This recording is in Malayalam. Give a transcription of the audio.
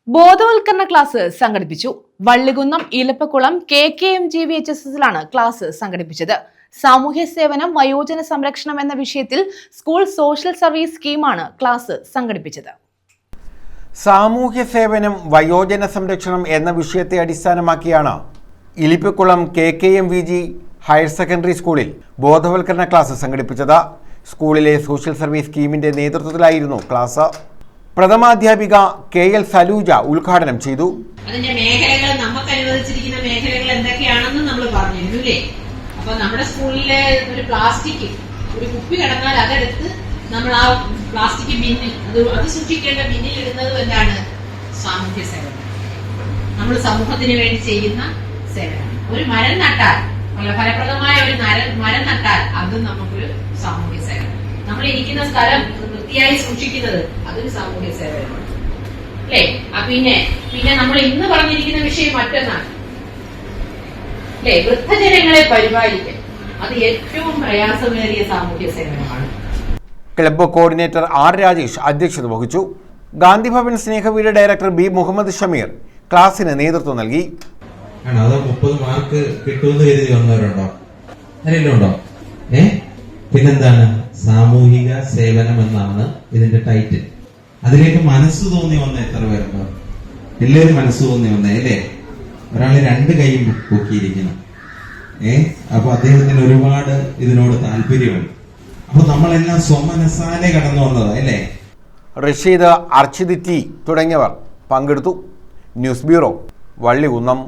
ബോധവൽക്കരണ ക്ലാസ് സംഘടിപ്പിച്ചു. വള്ളികുന്നം ഇലപ്പക്കുളം KKMGVHSSലാണ് ക്ലാസ് സംഘടിപ്പിച്ചത്. സാമൂഹ്യ സേവനം വയോജന സംരക്ഷണം എന്ന വിഷയത്തിൽ സ്കൂൾ സോഷ്യൽ സർവീസ് സ്കീമാണ് ക്ലാസ് സംഘടിപ്പിച്ചത്. സാമൂഹ്യ സേവനം വയോജന സംരക്ഷണം എന്ന വിഷയത്തെ അടിസ്ഥാനമാക്കിയാണ് ഇലിപ്പക്കുളം KKMVG ഹയർ സെക്കൻഡറി സ്കൂളിൽ ബോധവൽക്കരണ ക്ലാസ് സംഘടിപ്പിച്ചത്. സ്കൂളിലെ സോഷ്യൽ സർവീസ് സ്കീമിന്റെ നേതൃത്വത്തിലായിരുന്നു ക്ലാസ്. പ്രഥമാധ്യാപിക KL സലൂജ ഉദ്ഘാടനം ചെയ്തു. അതിന്റെ മേഖലകൾ നമുക്ക് അനുവദിച്ചിരിക്കുന്ന മേഖലകൾ എന്തൊക്കെയാണെന്ന് നമ്മൾ പറഞ്ഞിരുന്നില്ലേ. അപ്പൊ നമ്മുടെ സ്കൂളിലെ ഒരു പ്ലാസ്റ്റിക് ഒരു കുപ്പി കിടന്നാൽ അതെടുത്ത് നമ്മൾ ആ പ്ലാസ്റ്റിക് ബിന്നിൽ അത് സൂക്ഷിക്കേണ്ട ബിന്നിൽ ഇടുന്നത് എന്താണ്? സാമൂഹ്യ സേവനം. നമ്മൾ സമൂഹത്തിന് വേണ്ടി ചെയ്യുന്ന സേവനം. ഒരു മരം നട്ടാൽ, ഫലപ്രദമായ ഒരു മരം നട്ടാൽ അതും നമുക്കൊരു സാമൂഹ്യ സേവനം. നമ്മൾ ഇരിക്കുന്ന സ്ഥലം വൃത്തിയായി സൂക്ഷിക്കുന്നത് അതൊരു സാമൂഹ്യ സേവനമാണ് അല്ലേ? പിന്നെ നമ്മൾ ഇന്ന് പറഞ്ഞിരിക്കുന്ന വിഷയം മറ്റൊന്നാണ് അല്ലെ, വൃദ്ധജനങ്ങളെ പരിപാലിക്കാൻ. അത് ഏറ്റവും പ്രയാസമേറിയ സാമൂഹ്യ സേവനമാണ്. ക്ലബ്ബ് കോർഡിനേറ്റർ R രാജേഷ് അധ്യക്ഷത വഹിച്ചു. ഗാന്ധിഭവൻ സ്നേഹവീട് ഡയറക്ടർ B മുഹമ്മദ് ഷമീർ ക്ലാസിന് നേതൃത്വം നൽകി. അത് 30 മാർക്ക് കിട്ടുമെന്ന് കരുതി വന്നവരുണ്ടോ? ആരെങ്കിലും? പിന്നെന്താണ്? സാമൂഹിക സേവനം എന്നാണ് ഇതിന്റെ ടൈറ്റിൽ. അതിലേക്ക് മനസ്സ് തോന്നി വന്ന എത്ര പേരുണ്ടോ? എല്ലാവരും മനസ്സ് തോന്നി വന്നേ അല്ലേ? ഒരാള് 2 കൈയും പൊക്കിയിരിക്കണം. അപ്പൊ അദ്ദേഹത്തിന് ഒരുപാട് ഇതിനോട് താല്പര്യമുണ്ട്. അപ്പൊ നമ്മളെല്ലാം സ്വമനസാലെ കടന്നു വന്നതാ അല്ലേ? റഷീദ്, അർച്ചിദ് T തുടങ്ങിയവർ പങ്കെടുത്തു. News bureau, Vallikunnam.